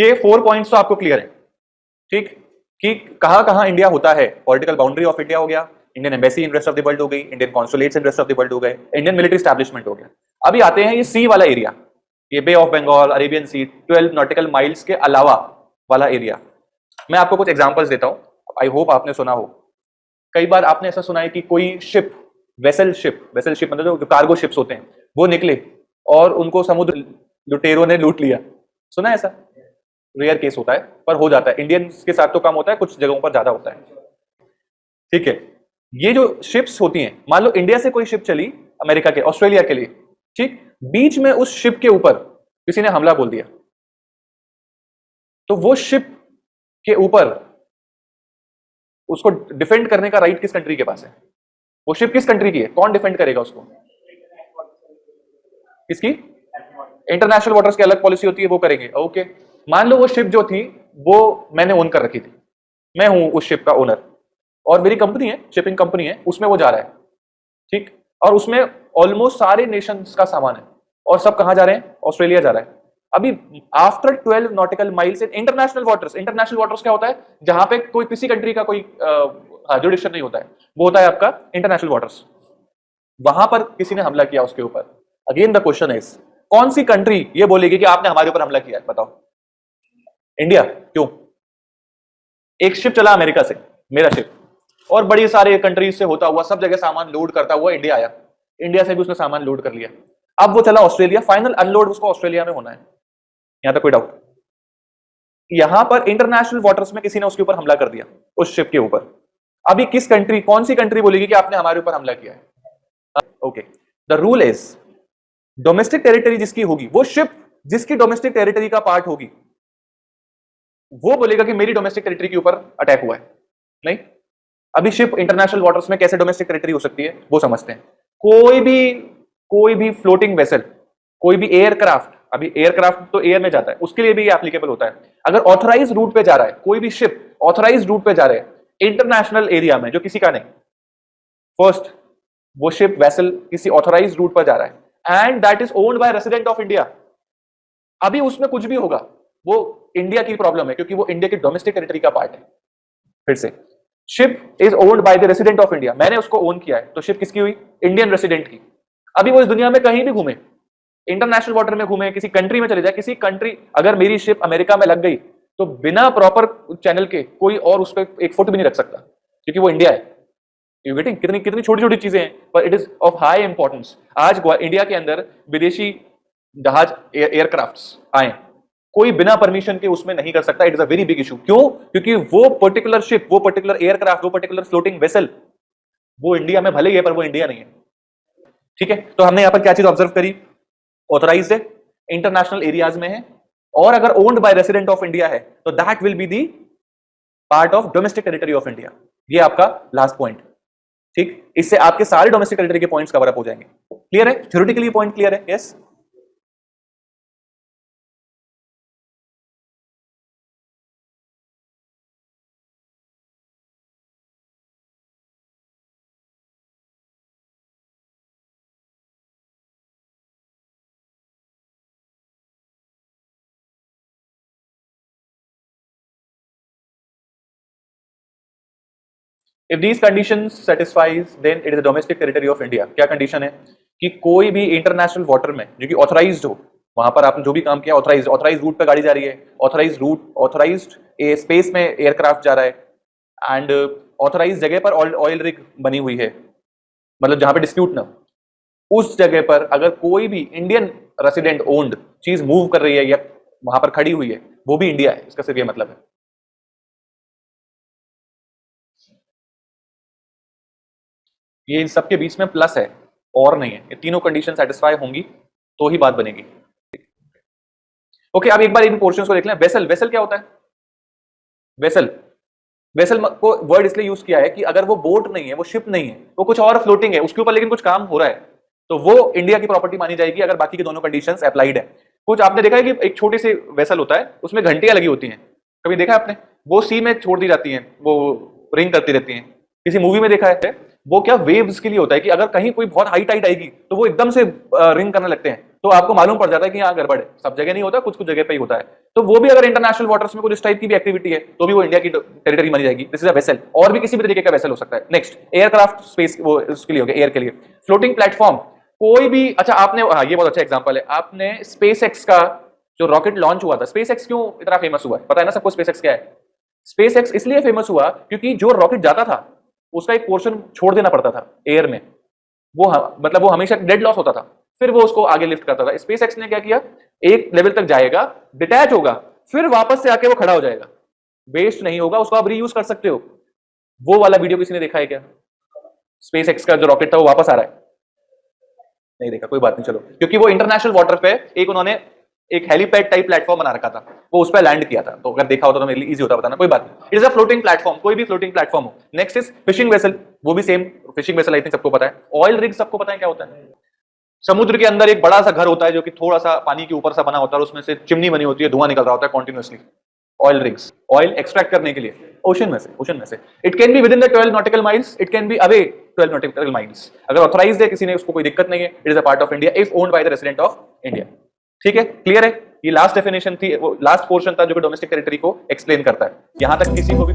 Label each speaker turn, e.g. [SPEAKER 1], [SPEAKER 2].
[SPEAKER 1] ये 4 पॉइंट्स तो आपको क्लियर है, ठीक, कि कहां कहां इंडिया होता है। पॉलिटिकल बाउंड्री ऑफ इंडिया हो गया, Indian embassy in rest of the world हो गई, Indian consulates in rest of the world हो गए, इंडियन मिलिट्री एस्टैब्लिशमेंट हो गया। अभी आते हैं ये सी वाला एरिया, ये bay of Bengal, Arabian sea, 12 nautical miles के अलावा वाला एरिया। मैं आपको कुछ एग्जांपल्स देता हूं, आई होप आपने सुना हो। कई बार आपने ऐसा सुना है कि कोई शिप, वेसल शिप मतलब जो कार्गो शिप्स होते हैं, वो निकले और उनको समुद्र लुटेरों ने लूट लिया। सुना है ऐसा? रेयर केस होता है पर हो जाता है। इंडियंस के साथ तो कम होता है, कुछ जगहों पर ज्यादा होता है, ठीक है। ये जो शिप्स होती हैं, मान लो इंडिया से कोई शिप चली अमेरिका के, ऑस्ट्रेलिया के लिए, ठीक, बीच में उस शिप के ऊपर किसी ने हमला बोल दिया, तो वो शिप के ऊपर उसको डिफेंड करने का राइट किस कंट्री के पास है? वो शिप किस कंट्री की है? कौन डिफेंड करेगा उसको? किसकी? इंटरनेशनल वाटर्स की अलग पॉलिसी होती है, वो करेंगे, ओके। मान लो वो शिप जो थी वो मैंने ओन कर रखी थी, मैं हूं उस शिप का ओनर और मेरी कंपनी है, शिपिंग कंपनी है, उसमें वो जा रहा है, ठीक, और उसमें ऑलमोस्ट सारे नेशंस का सामान है और सब कहां जा रहे हैं? ऑस्ट्रेलिया जा रहा है। अभी after 12 nautical miles in international waters, international waters क्या होता है? जहां पे कोई किसी कंट्री का कोई जुडिक्शन नहीं होता है, वो होता है आपका इंटरनेशनल वाटर्स। वहां पर किसी ने हमला किया उसके ऊपर। अगेन द क्वेश्चन इज, कौन सी कंट्री ये बोलेगी कि आपने हमारे ऊपर हमला किया है? बताओ। इंडिया। क्यों? एक शिप चला अमेरिका से, मेरा शिप, और बड़ी सारे कंट्रीज से होता हुआ सब जगह सामान लोड करता हुआ इंडिया आया, इंडिया से भी उसने सामान लोड कर लिया। अब वो चला ऑस्ट्रेलिया, फाइनल अनलोड उसको ऑस्ट्रेलिया में होना है। यहां तक कोई डाउट? यहां पर इंटरनेशनल वाटर्स में किसी ने उसके ऊपर हमला कर दिया, उस शिप के ऊपर। अभी किस कंट्री, कौन सी कंट्री बोलेगी कि आपने हमारे ऊपर हमला किया है? Okay, the rule is domestic territory जिसकी होगी, वो शिप जिसकी डोमेस्टिक टेरिटरी का पार्ट होगी, वो बोलेगा कि मेरी डोमेस्टिक टेरिटरी के ऊपर अटैक हुआ है। नहीं, अभी शिप इंटरनेशनल वाटर्स में कैसे डोमेस्टिक टेरिटरी हो सकती है वो समझते हैं। कोई भी फ्लोटिंग वेसल, कोई भी एयरक्राफ्ट, अभी एयरक्राफ्ट तो एयर में जाता है, उसके लिए भी एप्लीकेबल होता है। अगर ऑथराइज रूट पे जा रहा है, कोई भी शिप ऑथराइज रूट पे जा रहे हैं इंटरनेशनल एरिया में, जो किसी का नहीं, फर्स्ट वो शिप वेसल किसी ऑथराइज रूट पर जा रहा है and that is owned by resident of India. अभी उसमें कुछ भी होगा वो इंडिया की प्रॉब्लम है, क्योंकि वो इंडिया की डोमेस्टिक टेरिटरी का पार्ट है। फिर से, ship is owned by the resident of India, मैंने उसको ओन किया है, तो शिप किसकी हुई? इंडियन रेसिडेंट की। अभी वो इस दुनिया में कहीं भी घूमे, इंटरनेशनल वाटर में घूमे, किसी कंट्री में चले जाए, किसी कंट्री, अगर मेरी शिप अमेरिका में लग गई तो बिना प्रॉपर चैनल के कोई और उस पर एक फुट भी नहीं रख सकता, क्योंकि वो इंडिया है। You getting? कितनी कितनी छोटी छोटी चीजें हैं, पर it is of high importance. आज इंडिया के अंदर विदेशी जहाज, एयरक्राफ्ट्स आए, कोई बिना परमिशन के उसमें नहीं कर सकता। It is a very big issue. क्यों? क्योंकि वो पर्टिकुलर शिप, वो पर्टिकुलर एयरक्राफ्ट, वो पर्टिकुलर फ्लोटिंग वेसल, वो इंडिया में भले ही है पर वो इंडिया नहीं है, ठीक है। तो हमने यहां पर क्या चीज ऑब्जर्व करी? ऑथराइज्ड है, इंटरनेशनल एरियाज में है, और अगर owned by resident of India है तो that will be the part of domestic territory of India. ये आपका लास्ट पॉइंट, ठीक। इससे आपके सारे डोमेस्टिक टेरिटरी के पॉइंट्स कवर अप हो जाएंगे। क्लियर है? थ्योरेटिकली पॉइंट क्लियर है? Yes. If these conditions satisfies, then it is the domestic territory of India। क्या कंडीशन है? कि कोई भी इंटरनेशनल वाटर में जो कि ऑथराइज्ड हो, वहां पर आपने जो भी काम किया ऑथराइज्ड रूट पे गाड़ी जा रही है, ऑथराइज्ड स्पेस में एयरक्राफ्ट जा रहा है, एंड ऑथराइज्ड जगह पर ऑयल रिग बनी हुई है, मतलब जहां पे डिस्प्यूट ना, उस जगह पर अगर कोई भी इंडियन रेसिडेंट ओन्ड चीज मूव कर रही है या वहां पर खड़ी हुई है, वो भी इंडिया है, इसका सिर्फ ये मतलब है। ये इन सबके बीच में प्लस है और नहीं है। ये तीनों कंडीशन सेटिस्फाई होंगी तो ही बात बनेगी। ओके, अब एक बार इन पोर्शंस को देख लें। वेसल, वेसल क्या होता है? वेसल, वेसल को वर्ड इसलिए यूज किया है कि अगर वो बोट नहीं है, वो शिप नहीं है, वो कुछ और फ्लोटिंग है, उसके ऊपर लेकिन कुछ काम हो रहा है, तो वो इंडिया की प्रॉपर्टी मानी जाएगी अगर बाकी की दोनों कंडीशंस अप्लाइड है। कुछ आपने देखा है कि एक छोटी सी वेसल होता है, उसमें घंटियां लगी होती हैं, कभी देखा है आपने? वो सी में छोड़ दी जाती हैं, वो रिंग करती रहती हैं, किसी मूवी में देखा है? वो क्या वेव्स के लिए होता है कि अगर कहीं कोई बहुत हाई टाइड आएगी तो वो एकदम से रिंग करने लगते हैं, तो आपको मालूम पड़ जाता है कि यहाँ गड़बड़ है। सब जगह नहीं होता, कुछ कुछ जगह पे ही होता है। तो वो भी अगर इंटरनेशनल वाटर्स में कुछ इस टाइप की भी एक्टिविटी है तो भी वो इंडिया की टेरिटरी मानी जाएगी। दिस इज अ वेसल, और भी किसी भी तरीके का वेसल हो सकता है। नेक्स्ट, एयरक्राफ्ट स्पेस, वो उसके लिए हो गया, एयर के लिए। फ्लोटिंग प्लेटफॉर्म, कोई भी, अच्छा आपने, हाँ ये बहुत अच्छा एग्जांपल है, आपने स्पेस एक्स का जो रॉकेट लॉन्च हुआ था, स्पेस एक्स क्यों इतना फेमस हुआ है पता है ना सबको? स्पेस एक्स क्या है? स्पेस एक्स इसलिए फेमस हुआ क्योंकि जो रॉकेट जाता था उसका एक पोर्शन छोड़ देना पड़ता था एयर में, वो मतलब वो हमेशा डेड लॉस होता था, फिर वो उसको आगे लिफ्ट करता था। स्पेस एक्स ने क्या किया, एक लेवल तक जाएगा, डिटैच होगा, फिर वापस से आके वो खड़ा हो जाएगा, वेस्ट नहीं होगा, उसको आप रीयूज कर सकते हो। वो वाला वीडियो किसी ने देखा है क्या? स्पेस एक्स का जो रॉकेट था वो वापस आ रहा है, नहीं देखा, कोई बात नहीं चलो, क्योंकि वो इंटरनेशनल वाटर पे एक उन्होंने एक हेलीपैड टाइप प्लेटफॉर्म बना रखा था, वो उस पर लैंड किया था, तो अगर देखा होता तो मेरे लिए इजी होता बताना, कोई बात नहीं। It is a floating platform, कोई भी फ्लोटिंग प्लेटफॉर्म हो। नेक्स्ट इज फिशिंग वेसल, वो भी same fishing vessel, I think सबको पता है। ऑयल रिग सबको पता है क्या होता है? समुद्र के अंदर एक बड़ा सा घर होता है जो कि थोड़ा सा पानी के ऊपर सा बना होता है और उसमें से चिमनी बनी होती है, धुआं निकल रहा होता है continuously. Oil rigs, oil extract करने के लिए ओशन में से, ओशन में से। It can be with in the 12 nautical miles, it can be away 12 nautical miles. अगर ऑथराइज्ड है किसी ने, उसको कोई दिक्कत नहीं है, it is a part of India if owned by the resident of India. ठीक है, क्लियर है? ये लास्ट डेफिनेशन थी, वो लास्ट पोर्शन था जो कि डोमेस्टिक टेरिटरी को एक्सप्लेन करता है। यहां तक किसी को भी